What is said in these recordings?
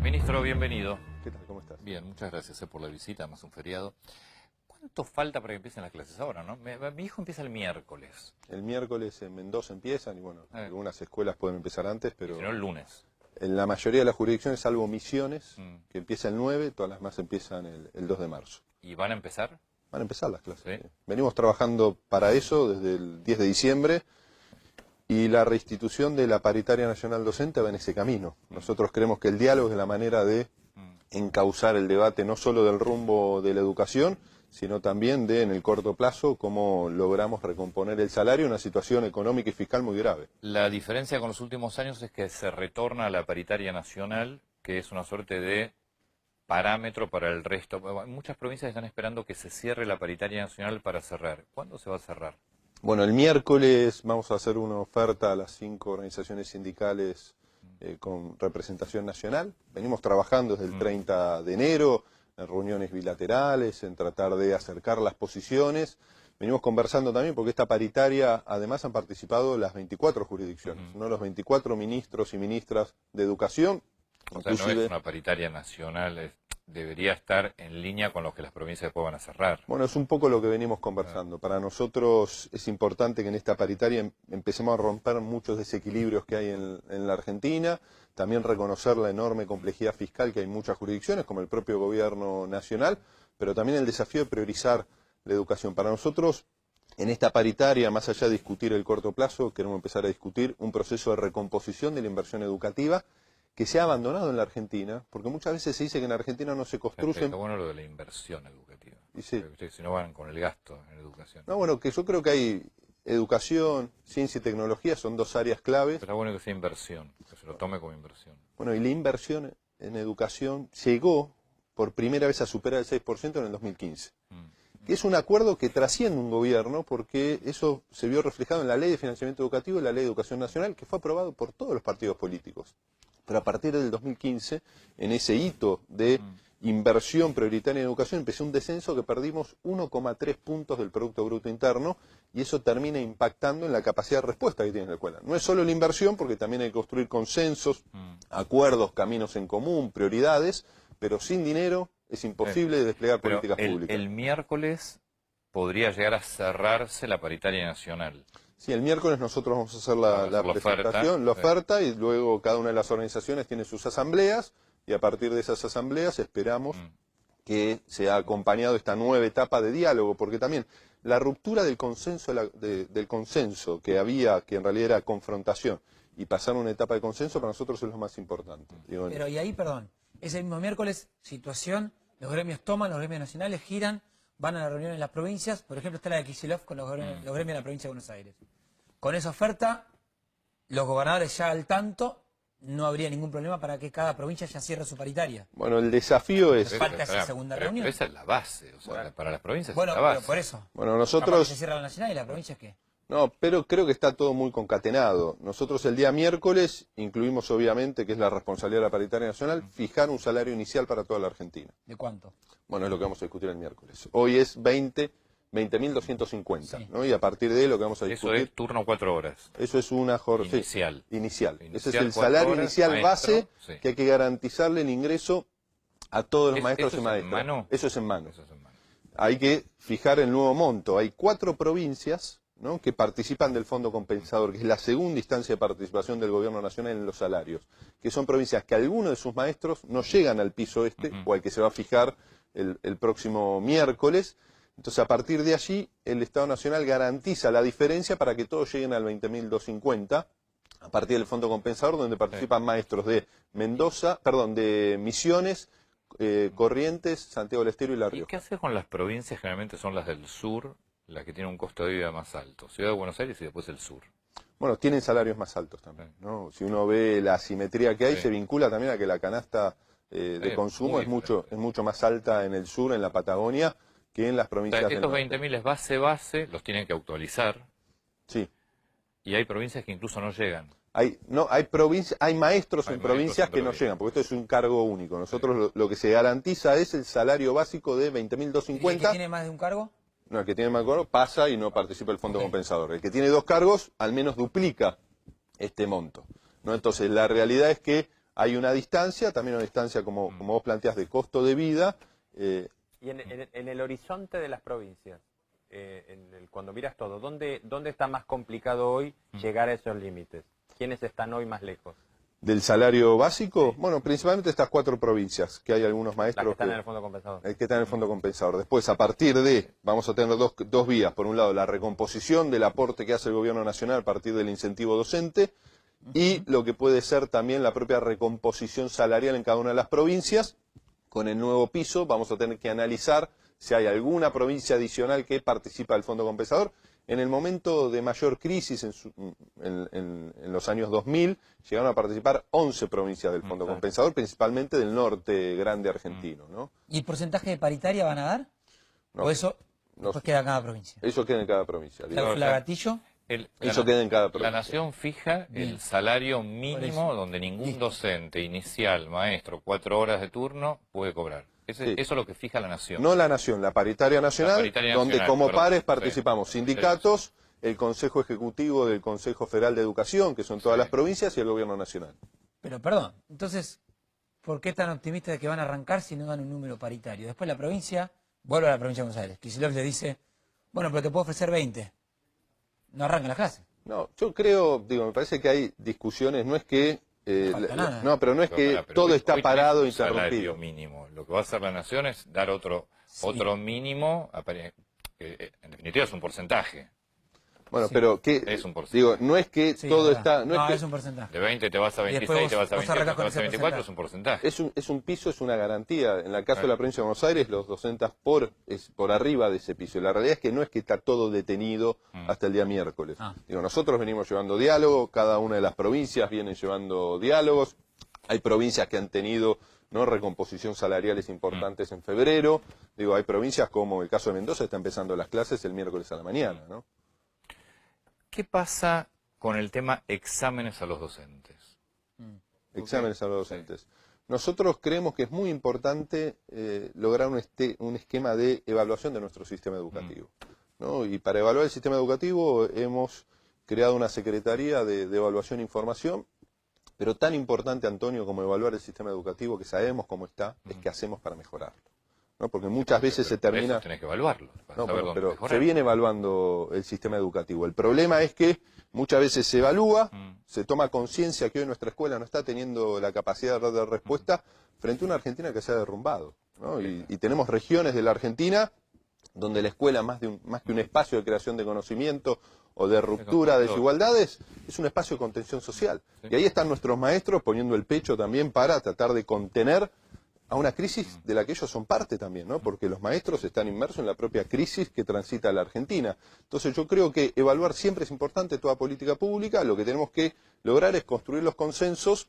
Ministro, bienvenido. ¿Qué tal? ¿Cómo estás? Bien, muchas gracias por la visita, además un feriado. ¿Cuánto falta para que empiecen las clases ahora, no? Mi hijo empieza el miércoles. El miércoles en Mendoza empiezan y bueno, algunas escuelas pueden empezar antes, pero Si no, el lunes. en la mayoría de las jurisdicciones, salvo Misiones, que empieza el 9, todas las más empiezan el 2 de marzo. ¿Y van a empezar? Van a empezar las clases. ¿Sí? Sí. Venimos trabajando para eso desde el 10 de diciembre y la reinstitución de la paritaria nacional docente va en ese camino. Nosotros creemos que el diálogo es la manera de encauzar el debate no solo del rumbo de la educación, sino también de, en el corto plazo, cómo logramos recomponer el salario en una situación económica y fiscal muy grave. La diferencia con los últimos años es que se retorna a la paritaria nacional, que es una suerte de parámetro para el resto. Muchas provincias están esperando que se cierre la paritaria nacional para cerrar. ¿Cuándo se va a cerrar? Bueno, el miércoles vamos a hacer una oferta a las 5 organizaciones sindicales con representación nacional. Venimos trabajando desde el 30 de enero en reuniones bilaterales, en tratar de acercar las posiciones. Venimos conversando también porque esta paritaria, además han participado las 24 jurisdicciones, no los 24 ministros y ministras de educación. O sea, no es una paritaria nacional, debería estar en línea con lo que las provincias después van a cerrar. Bueno, es un poco lo que venimos conversando. Para nosotros es importante que en esta paritaria empecemos a romper muchos desequilibrios que hay en la Argentina, también reconocer la enorme complejidad fiscal que hay en muchas jurisdicciones, como el propio gobierno nacional, pero también el desafío de priorizar la educación. Para nosotros, en esta paritaria, más allá de discutir el corto plazo, queremos empezar a discutir un proceso de recomposición de la inversión educativa que se ha abandonado en la Argentina, porque muchas veces se dice que en Argentina no se construyen... Está bueno lo de la inversión educativa. Y sí. Si no van con el gasto en educación. No, bueno, que yo creo que hay educación, ciencia y tecnología, son dos áreas claves. Pero está bueno que sea inversión, que se lo tome como inversión. Bueno, y la inversión en educación llegó por primera vez a superar el 6% en el 2015. Que es un acuerdo que trasciende un gobierno, porque eso se vio reflejado en la Ley de Financiamiento Educativo y la Ley de Educación Nacional, que fue aprobado por todos los partidos políticos. Pero a partir del 2015, en ese hito de inversión prioritaria en educación, empezó un descenso que perdimos 1,3 puntos del Producto Bruto Interno, y eso termina impactando en la capacidad de respuesta que tiene la escuela. No es solo la inversión, porque también hay que construir consensos, acuerdos, caminos en común, prioridades, pero sin dinero es imposible desplegar políticas públicas. El miércoles podría llegar a cerrarse la paritaria nacional. Sí, el miércoles nosotros vamos a hacer la presentación, la oferta, y luego cada una de las organizaciones tiene sus asambleas, y a partir de esas asambleas esperamos que sea acompañado esta nueva etapa de diálogo, porque también la ruptura del consenso, del consenso que había, que en realidad era confrontación, y pasar a una etapa de consenso para nosotros es lo más importante. Pero y ahí, perdón, ese mismo miércoles, situación, los gremios toman, los gremios nacionales giran, van a la reunión en las provincias, por ejemplo está la de Kicillof con los gremios de la provincia de Buenos Aires. Con esa oferta, los gobernadores ya al tanto, no habría ningún problema para que cada provincia ya cierre su paritaria. Bueno, el desafío es... Falta esa segunda reunión. Esa es la base, o sea, para las provincias bueno, es la base. Pero por eso. Bueno, nosotros... ¿Se cierra la nacional y la provincia qué? No, pero creo que está todo muy concatenado. Nosotros el día miércoles incluimos, obviamente, que es la responsabilidad de la paritaria nacional, fijar un salario inicial para toda la Argentina. ¿De cuánto? Bueno, es lo que vamos a discutir el miércoles. Hoy es 20.250, sí. ¿no? Y a partir de ahí lo que vamos a discutir... Eso es turno 4 horas. Eso es una jornada... Inicial. Sí, inicial. Ese es el 4 salario horas, inicial maestro, base, sí. que hay que garantizarle el ingreso a todos los maestros y maestras. ¿En mano? Eso es en mano. Eso es en mano. Hay que fijar el nuevo monto. Hay 4 provincias, ¿no?, que participan del Fondo Compensador, que es la segunda instancia de participación del Gobierno Nacional en los salarios, que son provincias que algunos de sus maestros no llegan al piso o al que se va a fijar el próximo miércoles. Entonces, a partir de allí, el Estado Nacional garantiza la diferencia para que todos lleguen al 20.250, a partir del Fondo Compensador, donde participan maestros de de Misiones, Corrientes, Santiago del Estero y La Rioja. ¿Y qué hace con las provincias? Generalmente son las del sur, las que tienen un costo de vida más alto. Ciudad de Buenos Aires y después el sur. Bueno, tienen salarios más altos también, ¿no? Si uno ve la asimetría que hay, se vincula también a que la canasta de consumo es mucho más alta en el sur, en la Patagonia, que en las provincias del norte. Estos 20.000 base, los tienen que actualizar. Sí. Y hay provincias que incluso no llegan. Hay maestros en provincias que no llegan, porque esto es un cargo único. Nosotros lo que se garantiza es el salario básico de 20.250. ¿El que tiene más de un cargo? No, el que tiene más cargo pasa y no participa del Fondo Compensador. El que tiene 2 cargos al menos duplica este monto, ¿no? Entonces, la realidad es que hay una distancia, también una distancia, como vos planteás, de costo de vida. Y en el horizonte de las provincias, cuando miras todo, ¿dónde está más complicado hoy llegar a esos límites? ¿Quiénes están hoy más lejos? ¿Del salario básico? Sí. Bueno, principalmente estas 4 provincias, que hay algunos maestros que están en el fondo compensador. Que están en el fondo compensador. Después, a partir de, vamos a tener dos vías. Por un lado, la recomposición del aporte que hace el gobierno nacional a partir del incentivo docente, y lo que puede ser también la propia recomposición salarial en cada una de las provincias. Con el nuevo piso vamos a tener que analizar si hay alguna provincia adicional que participa del fondo compensador. En el momento de mayor crisis, en los años 2000, llegaron a participar 11 provincias del fondo compensador, principalmente del norte grande argentino, ¿no? ¿Y el porcentaje de paritaria van a dar? No, ¿O eso después queda en cada provincia? Eso queda en cada provincia. ¿La gatillo? Eso queda en cada provincia. La Nación fija el salario mínimo donde ningún docente inicial, maestro, 4 horas de turno puede cobrar. Eso es lo que fija la Nación. No la Nación, la paritaria nacional, donde como pares participamos sindicatos, el Consejo Ejecutivo del Consejo Federal de Educación, que son todas las provincias, y el Gobierno Nacional. Pero perdón, entonces, ¿por qué tan optimista de que van a arrancar si no dan un número paritario? Después la provincia, vuelve a la provincia de Buenos Aires. Kicillof le dice, bueno, pero te puedo ofrecer 20. No arrancan las clases. No, yo creo, me parece que hay discusiones, no es que... no, pero no es que todo está parado, interrumpido. Salario mínimo. Lo que va a hacer la Nación es dar otro mínimo, que en definitiva es un porcentaje. Bueno, pero que es un porcentaje. No es que todo está... No, es un porcentaje. De 20 te vas a 26, te vas a 28, te vas a 24, es un porcentaje. Es un piso, es una garantía. En el caso de la provincia de Buenos Aires, los docentes por arriba de ese piso. La realidad es que no es que está todo detenido hasta el día miércoles. Nosotros venimos llevando diálogo, cada una de las provincias viene llevando diálogos. Hay provincias que han tenido recomposición salariales importantes en febrero. Hay provincias como el caso de Mendoza, está empezando las clases el miércoles a la mañana, ¿no? ¿Qué pasa con el tema exámenes a los docentes? Exámenes a los docentes. Nosotros creemos que es muy importante lograr un esquema de evaluación de nuestro sistema educativo, ¿no? Y para evaluar el sistema educativo hemos creado una Secretaría de Evaluación e Información, pero tan importante, Antonio, como evaluar el sistema educativo, que sabemos cómo está, es qué hacemos para mejorarlo, ¿no? Porque muchas veces se termina... Tenés que evaluarlo. Pero se viene evaluando el sistema educativo. El problema es que muchas veces se evalúa, se toma conciencia que hoy nuestra escuela no está teniendo la capacidad de dar respuesta frente a una Argentina que se ha derrumbado, ¿no? Y tenemos regiones de la Argentina donde la escuela, más que un espacio de creación de conocimiento o de ruptura de desigualdades, es un espacio de contención social. Y ahí están nuestros maestros poniendo el pecho también para tratar de contener a una crisis de la que ellos son parte también, ¿no? Porque los maestros están inmersos en la propia crisis que transita la Argentina. Entonces yo creo que evaluar siempre es importante toda política pública. Lo que tenemos que lograr es construir los consensos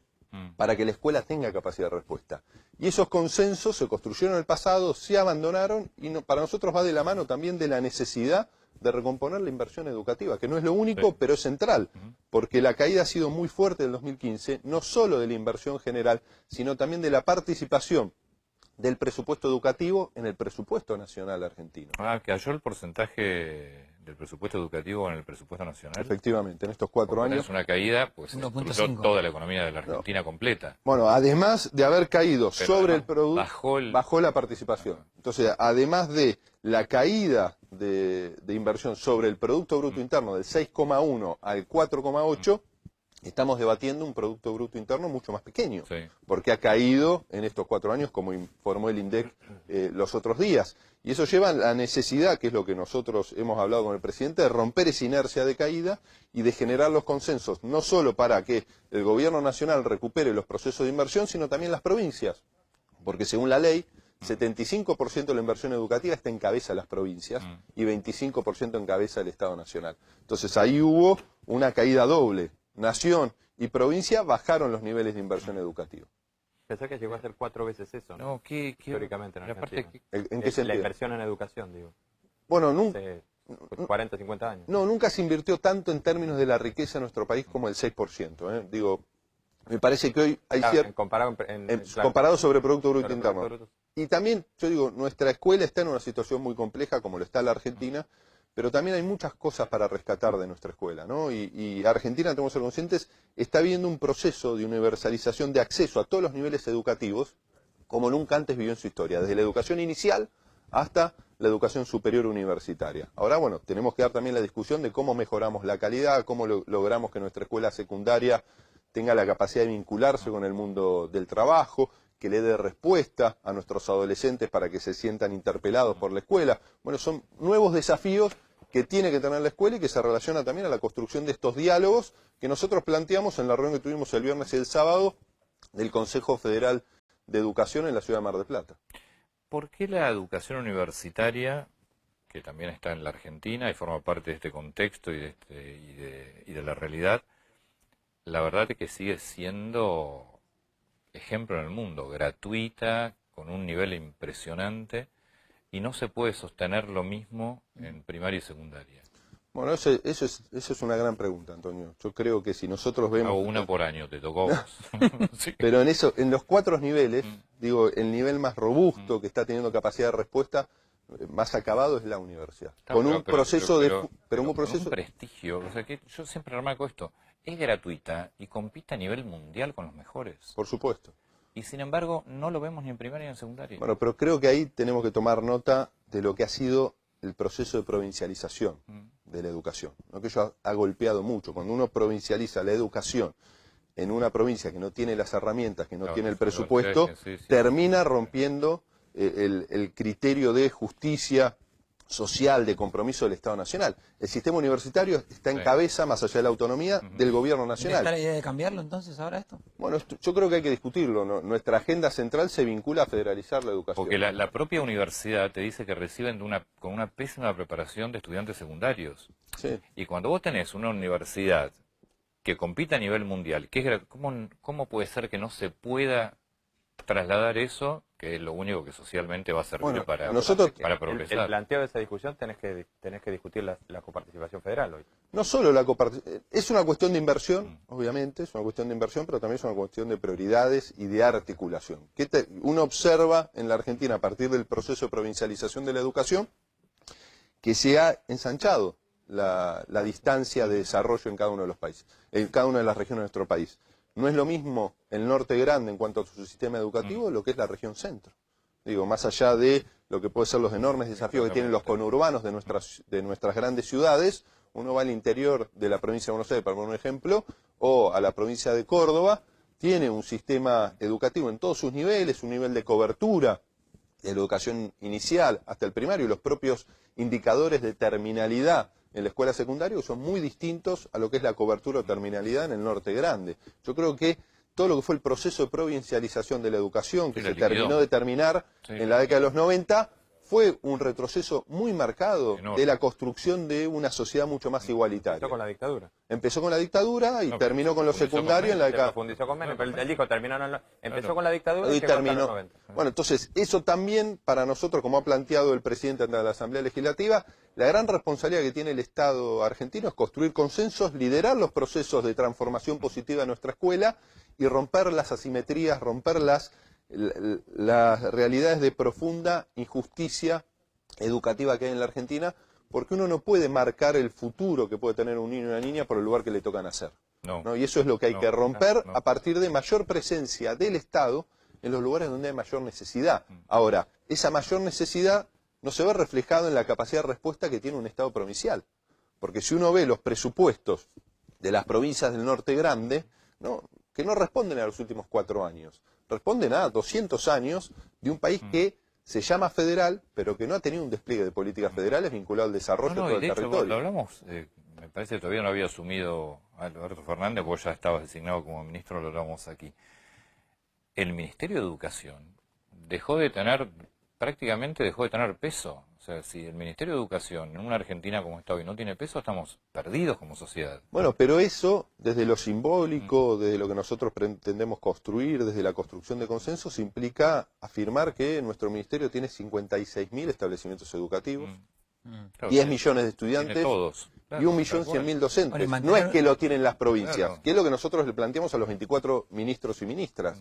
para que la escuela tenga capacidad de respuesta. Y esos consensos se construyeron en el pasado, se abandonaron, y para nosotros va de la mano también de la necesidad de recomponer la inversión educativa, que no es lo único, pero es central, porque la caída ha sido muy fuerte en el 2015, no solo de la inversión general, sino también de la participación del presupuesto educativo en el presupuesto nacional argentino. Cayó el porcentaje del presupuesto educativo en el presupuesto nacional. Efectivamente, en estos 4 años. Es una caída, pues destruyó toda la economía de la Argentina completa. Bueno, además de haber caído sobre el producto, bajó la participación. Entonces, además de la caída de inversión sobre el Producto Bruto Interno del 6,1 al 4,8, estamos debatiendo un Producto Bruto Interno mucho más pequeño, porque ha caído en estos 4 años, como informó el INDEC los otros días. Y eso lleva a la necesidad, que es lo que nosotros hemos hablado con el presidente, de romper esa inercia de caída y de generar los consensos, no solo para que el gobierno nacional recupere los procesos de inversión, sino también las provincias. Porque según la ley, 75% de la inversión educativa está en cabeza de las provincias y 25% en cabeza del Estado Nacional. Entonces ahí hubo una caída doble. Nación y provincia bajaron los niveles de inversión educativa. Pensé que llegó a ser 4 veces eso, ¿no? Teóricamente en Argentina. ¿En qué sentido? La inversión en educación, digo. Bueno, nunca... 40, 50 años. No, nunca se invirtió tanto en términos de la riqueza en nuestro país como el 6%. Digo, me parece que hoy hay comparado sobre Producto Bruto Interno. Y también, yo digo, nuestra escuela está en una situación muy compleja, como lo está la Argentina, pero también hay muchas cosas para rescatar de nuestra escuela, ¿no? Y Argentina, tenemos que ser conscientes, está viviendo un proceso de universalización de acceso a todos los niveles educativos como nunca antes vivió en su historia, desde la educación inicial hasta la educación superior universitaria. Ahora, bueno, tenemos que dar también la discusión de cómo mejoramos la calidad, cómo logramos que nuestra escuela secundaria tenga la capacidad de vincularse con el mundo del trabajo, que le dé respuesta a nuestros adolescentes para que se sientan interpelados por la escuela. Bueno, son nuevos desafíos que tiene que tener la escuela y que se relaciona también a la construcción de estos diálogos que nosotros planteamos en la reunión que tuvimos el viernes y el sábado del Consejo Federal de Educación en la ciudad de Mar del Plata. ¿Por qué la educación universitaria, que también está en la Argentina y forma parte de este contexto y de la realidad, la verdad es que sigue siendo ejemplo en el mundo, gratuita, con un nivel impresionante, y no se puede sostener lo mismo en primaria y secundaria? Bueno, eso es una gran pregunta, Antonio. Yo creo que si nosotros vemos... Hago una por año, te tocó vos. Sí. Pero en los 4 niveles, digo, el nivel más robusto que está teniendo capacidad de respuesta más acabado es la universidad. Con un proceso un prestigio. O sea, que yo siempre remarco esto. Es gratuita y compite a nivel mundial con los mejores. Por supuesto. Y sin embargo, no lo vemos ni en primaria ni en secundaria. Bueno, pero creo que ahí tenemos que tomar nota de lo que ha sido el proceso de provincialización de la educación, ¿no? Que ello ha golpeado mucho. Cuando uno provincializa la educación en una provincia que no tiene las herramientas, que no tiene el presupuesto, termina rompiendo el criterio de justicia social, de compromiso del Estado Nacional. El sistema universitario está en cabeza, más allá de la autonomía, del gobierno nacional. ¿Está la idea de cambiarlo entonces ahora esto? Bueno, yo creo que hay que discutirlo, ¿no? Nuestra agenda central se vincula a federalizar la educación. Porque la propia universidad te dice que reciben con una pésima preparación de estudiantes secundarios. Sí. Y cuando vos tenés una universidad que compite a nivel mundial, ¿cómo puede ser que no se pueda trasladar eso, que es lo único que socialmente va a servir para progresar? El planteo de esa discusión tenés que discutir la coparticipación federal hoy. No solo la coparticipación, es una cuestión de inversión, obviamente, es una cuestión de inversión, pero también es una cuestión de prioridades y de articulación. Uno observa en la Argentina, a partir del proceso de provincialización de la educación, que se ha ensanchado la distancia de desarrollo en cada uno de los países, en cada una de las regiones de nuestro país. No es lo mismo el norte grande en cuanto a su sistema educativo, lo que es la región centro. Digo, más allá de lo que pueden ser los enormes desafíos que tienen los conurbanos de nuestras grandes ciudades, uno va al interior de la provincia de Buenos Aires, para poner un ejemplo, o a la provincia de Córdoba, tiene un sistema educativo en todos sus niveles, un nivel de cobertura de la educación inicial hasta el primario, y los propios indicadores de terminalidad en la escuela secundaria son muy distintos a lo que es la cobertura o terminalidad en el norte grande. Yo creo que todo lo que fue el proceso de provincialización de la educación, que se terminó de terminar en la década de los 90, fue un retroceso muy marcado de la construcción de una sociedad mucho más igualitaria. Empezó con la dictadura. Empezó con la dictadura y terminó con lo secundario en la década... Profundizó con Menem, pero él dijo, empezó con la dictadura y terminó. 90. Bueno, entonces, eso también para nosotros, como ha planteado el presidente de la Asamblea Legislativa, la gran responsabilidad que tiene el Estado argentino es construir consensos, liderar los procesos de transformación positiva de nuestra escuela y romper las asimetrías, romper las realidades de profunda injusticia educativa que hay en la Argentina, porque uno no puede marcar el futuro que puede tener un niño y una niña por el lugar que le toca nacer. ¿No? Y eso es lo que hay que romper a partir de mayor presencia del Estado en los lugares donde hay mayor necesidad. Ahora, esa mayor necesidad no se ve reflejado en la capacidad de respuesta que tiene un Estado provincial. Porque si uno ve los presupuestos de las provincias del norte grande, que no responden a los últimos 4 años, responden a 200 años de un país que se llama federal, pero que no ha tenido un despliegue de políticas federales vinculado al desarrollo de todo el territorio. Lo hablamos, me parece que todavía no había asumido Alberto Fernández, porque ya estaba designado como ministro, lo hablamos aquí. El Ministerio de Educación prácticamente dejó de tener peso. O sea, si el Ministerio de Educación en una Argentina como está hoy no tiene peso, estamos perdidos como sociedad. Bueno, pero eso, desde lo simbólico, desde lo que nosotros pretendemos construir, desde la construcción de consensos, implica afirmar que nuestro ministerio tiene 56.000 establecimientos educativos, 10 millones de estudiantes todos, y 1.100.000 docentes. No es que lo tienen las provincias, que es lo que nosotros le planteamos a los 24 ministros y ministras.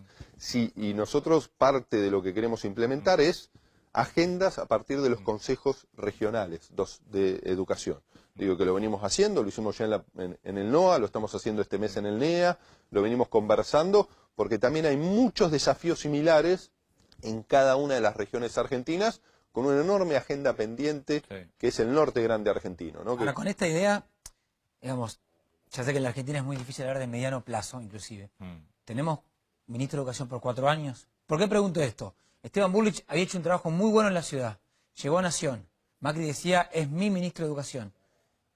Y nosotros parte de lo que queremos implementar es agendas a partir de los consejos regionales de educación. Digo que lo venimos haciendo, lo hicimos ya en el NOA, lo estamos haciendo este mes en el NEA, lo venimos conversando, porque también hay muchos desafíos similares en cada una de las regiones argentinas, con una enorme agenda pendiente, que es el norte grande argentino, ¿no? Ahora, con esta idea, digamos, ya sé que en la Argentina es muy difícil hablar de mediano plazo, inclusive. ¿Tenemos ministro de Educación por 4 años? ¿Por qué pregunto esto? Esteban Bullrich había hecho un trabajo muy bueno en la ciudad. Llegó a Nación. Macri decía, es mi ministro de Educación.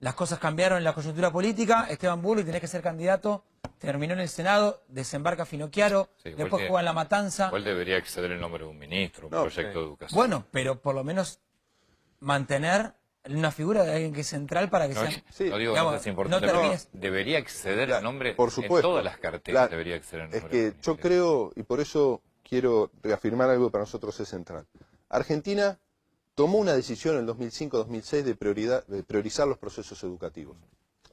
Las cosas cambiaron en la coyuntura política. Esteban Bullrich tenía que ser candidato. Terminó en el Senado, desembarca Finocchiaro, después juega en La Matanza. Igual debería exceder el nombre de un ministro, un proyecto de educación. Bueno, pero por lo menos mantener una figura de alguien que es central para que sea... No digo que no sea importante, debería exceder el nombre, por supuesto, en todas las carteras debería exceder el nombre. Es que yo creo, y por eso quiero reafirmar algo que para nosotros es central. Argentina tomó una decisión en el 2005-2006 de priorizar los procesos educativos.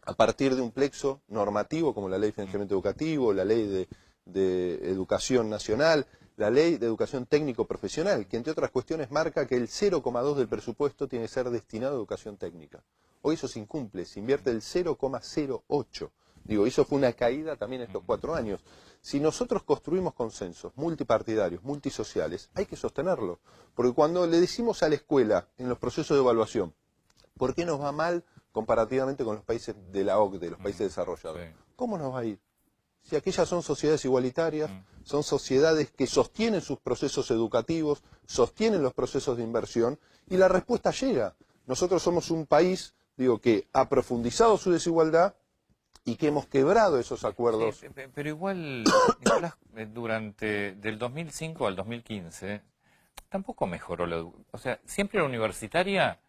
A partir de un plexo normativo como la Ley de Financiamiento Educativo, la Ley de Educación Nacional, la Ley de Educación Técnico-Profesional, que entre otras cuestiones marca que el 0,2 del presupuesto tiene que ser destinado a educación técnica. Hoy eso se incumple, se invierte el 0,08. Digo, eso fue una caída también estos 4 años. Si nosotros construimos consensos multipartidarios, multisociales, hay que sostenerlo. Porque cuando le decimos a la escuela, en los procesos de evaluación, ¿por qué nos va mal comparativamente con los países de la OCDE, los países desarrollados? ¿Cómo nos va a ir? Si aquellas son sociedades igualitarias, son sociedades que sostienen sus procesos educativos, sostienen los procesos de inversión, y la respuesta llega. Nosotros somos un país, digo, que ha profundizado su desigualdad y que hemos quebrado esos acuerdos. Sí, pero igual, Nicolás, durante del 2005 al 2015, tampoco mejoró la educación. O sea, siempre la universitaria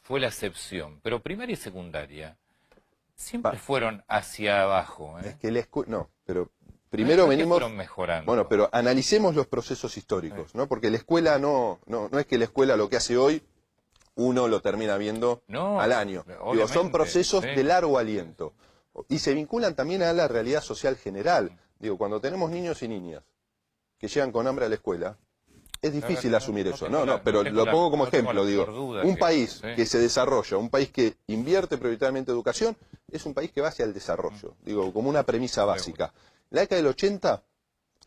fue la excepción, pero primaria y secundaria siempre fueron hacia abajo. Es que no, pero primero venimos... fueron mejorando. Bueno, pero analicemos los procesos históricos, ¿no? Porque la escuela no es que la escuela lo que hace hoy, uno lo termina viendo al año. Digo, son procesos de largo aliento. Y se vinculan también a la realidad social general. Digo, cuando tenemos niños y niñas que llegan con hambre a la escuela, es difícil asumir eso. Pero lo pongo como ejemplo, digo. Un país que se desarrolla, un país que invierte prioritariamente en educación, es un país que va hacia el desarrollo. Digo, como una premisa básica. En la década del 80,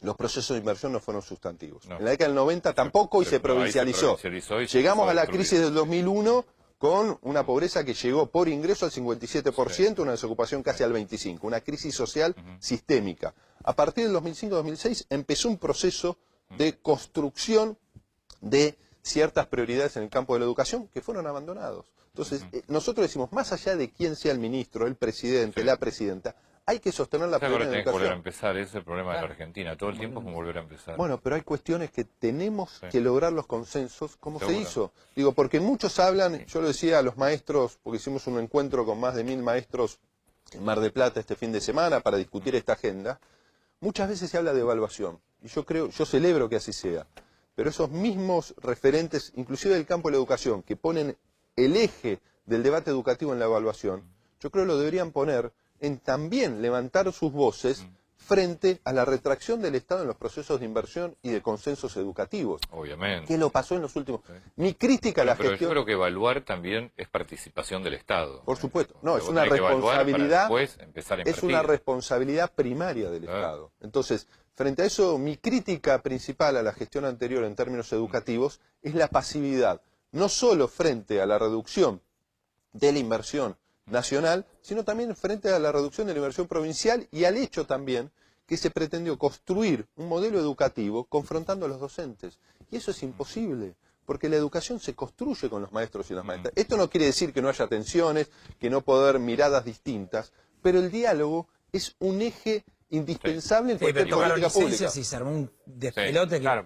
los procesos de inversión no fueron sustantivos. En la década del 90 tampoco y se provincializó. Llegamos a la crisis del 2001 con una pobreza que llegó por ingreso al 57%, una desocupación casi al 25%, una crisis social sistémica. A partir del 2005-2006 empezó un proceso de construcción de ciertas prioridades en el campo de la educación que fueron abandonados. Entonces, nosotros decimos, más allá de quién sea el ministro, el presidente, la presidenta, hay que sostener la prioridad de la educación. Ahora tenés que volver a empezar, ese es el problema de la Argentina, todo el tiempo es como volver a empezar. Bueno, pero hay cuestiones que tenemos que lograr los consensos como se hizo. Digo, porque muchos hablan, yo lo decía a los maestros, porque hicimos un encuentro con más de 1000 maestros en Mar del Plata este fin de semana para discutir esta agenda, muchas veces se habla de evaluación, y yo celebro que así sea, pero esos mismos referentes, inclusive del campo de la educación, que ponen el eje del debate educativo en la evaluación, yo creo que lo deberían poner en también levantar sus voces frente a la retracción del Estado en los procesos de inversión y de consensos educativos. Obviamente. ¿Qué lo pasó en los últimos? Mi crítica a la pero gestión... yo creo que evaluar también es participación del Estado. Por supuesto. No, es una responsabilidad... Empezar a es una responsabilidad primaria del Estado. Entonces, frente a eso, mi crítica principal a la gestión anterior en términos educativos es la pasividad, no solo frente a la reducción de la inversión nacional, sino también frente a la reducción de la inversión provincial y al hecho también que se pretendió construir un modelo educativo confrontando a los docentes. Y eso es imposible, porque la educación se construye con los maestros y las maestras. Esto no quiere decir que no haya tensiones, que no pueda haber miradas distintas, pero el diálogo es un eje indispensable en cualquier política pública. Y se armó un despelote que...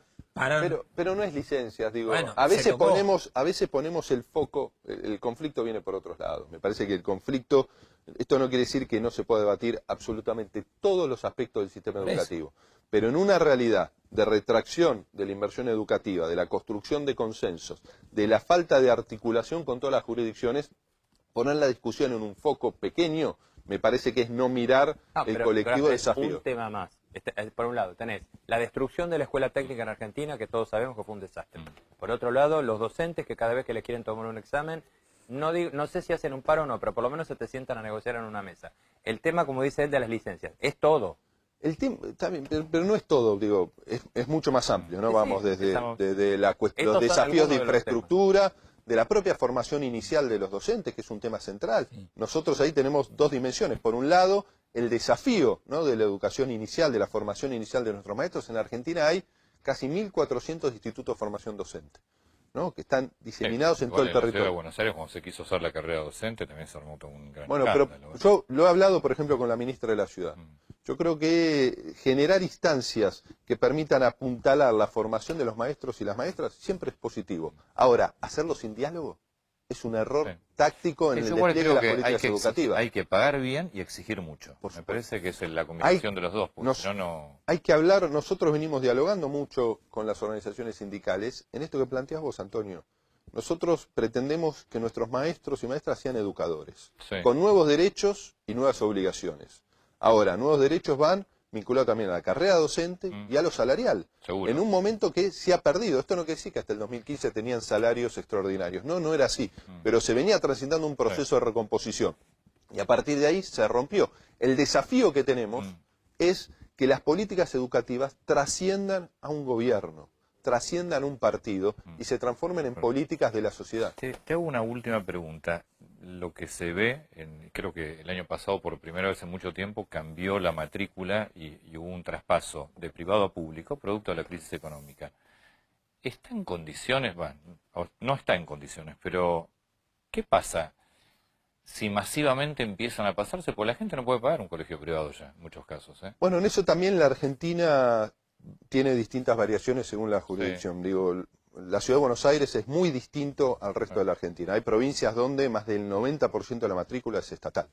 Pero no es licencias, digo. Bueno, a veces ponemos el foco, el conflicto viene por otros lados. Me parece que el conflicto, esto no quiere decir que no se pueda debatir absolutamente todos los aspectos del sistema educativo, pero en una realidad de retracción de la inversión educativa, de la construcción de consensos, de la falta de articulación con todas las jurisdicciones, poner la discusión en un foco pequeño, me parece que es no mirar el colectivo desafío. Un tema más. Por un lado, tenés la destrucción de la escuela técnica en Argentina, que todos sabemos que fue un desastre. Por otro lado, los docentes que cada vez que le quieren tomar un examen, no sé si hacen un paro o no, pero por lo menos se te sientan a negociar en una mesa. El tema, como dice él, de las licencias, es todo. También, pero no es todo, digo, es mucho más amplio, ¿no? Sí, Vamos sí, desde los Estos son desafíos algunos de de los infraestructura, de la propia formación inicial de los docentes, que es un tema central. Nosotros ahí tenemos dos dimensiones. Por un lado, el desafío, ¿no?, de la educación inicial, de la formación inicial de nuestros maestros. En Argentina hay casi 1.400 institutos de formación docente, ¿no?, que están diseminados en todo el En la ciudad de territorio. Buenos Aires, cuando se quiso hacer la carrera docente, también se armó todo un gran Bueno, pero escándalo. yo lo he hablado, por ejemplo, con la ministra de la Ciudad. Yo creo que generar instancias que permitan apuntalar la formación de los maestros y las maestras siempre es positivo. Ahora, hacerlo sin diálogo es un error táctico en el Igual despliegue de las creo que políticas educativas. hay que pagar bien y exigir mucho. Me parece que es la combinación de los dos, porque si no... Hay que hablar, nosotros venimos dialogando mucho con las organizaciones sindicales en esto que planteas vos, Antonio. Nosotros pretendemos que nuestros maestros y maestras sean educadores, con nuevos derechos y nuevas obligaciones. Ahora, nuevos derechos van vinculados también a la carrera docente y a lo salarial. Seguro. En un momento que se ha perdido. Esto no quiere decir que hasta el 2015 tenían salarios extraordinarios. No era así. Pero se venía transitando un proceso de recomposición. Y a partir de ahí se rompió. El desafío que tenemos es que las políticas educativas trasciendan a un gobierno, trasciendan un partido y se transformen en políticas de la sociedad. Te hago una última pregunta. Lo que se ve, creo que el año pasado por primera vez en mucho tiempo cambió la matrícula y hubo un traspaso de privado a público producto de la crisis económica. ¿Está en condiciones? Bueno, no está en condiciones, pero ¿qué pasa si masivamente empiezan a pasarse? Porque la gente no puede pagar un colegio privado ya, en muchos casos. Bueno, en eso también la Argentina tiene distintas variaciones según la jurisdicción. Digo, la Ciudad de Buenos Aires es muy distinto al resto de la Argentina. Hay provincias donde más del 90% de la matrícula es estatal,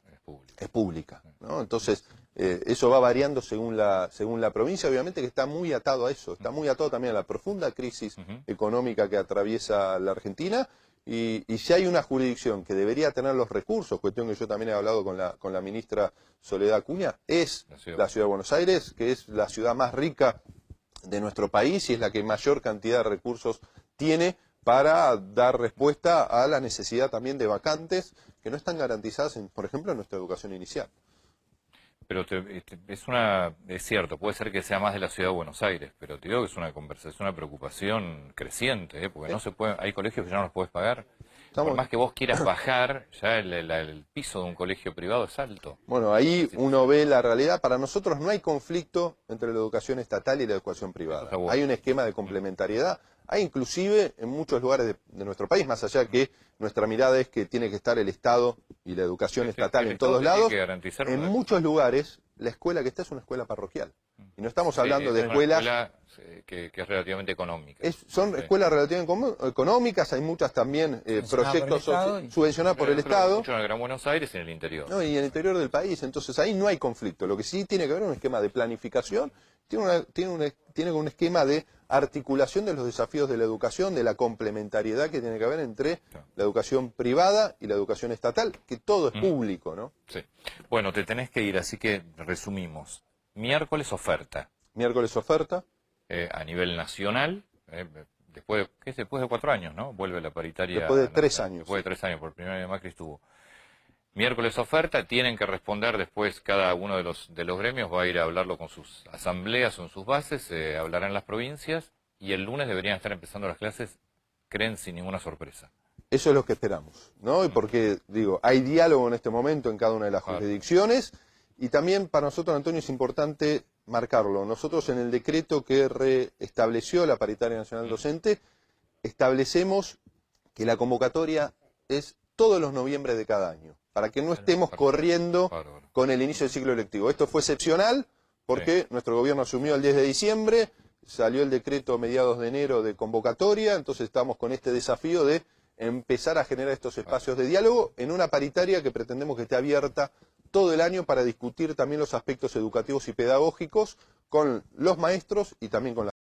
es pública, ¿no? Entonces, eso va variando según la provincia, obviamente que está muy atado a eso, está muy atado también a la profunda crisis económica que atraviesa la Argentina. Y si hay una jurisdicción que debería tener los recursos, cuestión que yo también he hablado con la ministra Soledad Acuña, es la Ciudad de Buenos Aires, que es la ciudad más rica de nuestro país y es la que mayor cantidad de recursos tiene para dar respuesta a la necesidad también de vacantes que no están garantizadas, por ejemplo, en nuestra educación inicial. Pero es cierto, puede ser que sea más de la Ciudad de Buenos Aires, pero te digo que es una conversación, una preocupación creciente, porque no se puede, hay colegios que ya no los puedes pagar. Por más que vos quieras bajar, ya el piso de un colegio privado es alto. Bueno, ahí uno ve la realidad. Para nosotros no hay conflicto entre la educación estatal y la educación privada. Hay un esquema de complementariedad. Hay inclusive en muchos lugares de nuestro país, más allá que nuestra mirada es que tiene que estar el Estado y la educación estatal en todos lados, en muchos lugares la escuela que está es una escuela parroquial. Y no estamos hablando de escuelas... Una escuela que es relativamente económica. Son escuelas relativamente económicas, hay muchas también proyectos subvencionados por el Estado. Mucho en el Gran Buenos Aires y en el interior. No, y en el interior del país, entonces ahí no hay conflicto. Lo que sí tiene que haber es un esquema de planificación, tiene un esquema de articulación de los desafíos de la educación, de la complementariedad que tiene que haber entre la educación privada y la educación estatal, que todo es público, ¿no? Sí. Bueno, te tenés que ir, así que resumimos. Miércoles oferta. Miércoles oferta. A nivel nacional, después de 4 años, ¿no? Vuelve la paritaria. Después de 3 años. Después de 3 años, por primera vez Macri estuvo. Miércoles oferta, tienen que responder después cada uno de los gremios, va a ir a hablarlo con sus asambleas o en sus bases, hablará en las provincias, y el lunes deberían estar empezando las clases, creen, sin ninguna sorpresa. Eso es lo que esperamos, ¿no? Y porque, digo, hay diálogo en este momento en cada una de las jurisdicciones, y también para nosotros, Antonio, es importante marcarlo. Nosotros en el decreto que reestableció la paritaria nacional docente, establecemos que la convocatoria es todos los noviembre de cada año, para que no estemos corriendo con el inicio del ciclo electivo. Esto fue excepcional porque nuestro gobierno asumió el 10 de diciembre, salió el decreto a mediados de enero de convocatoria, entonces estamos con este desafío de empezar a generar estos espacios de diálogo en una paritaria que pretendemos que esté abierta todo el año para discutir también los aspectos educativos y pedagógicos con los maestros y también con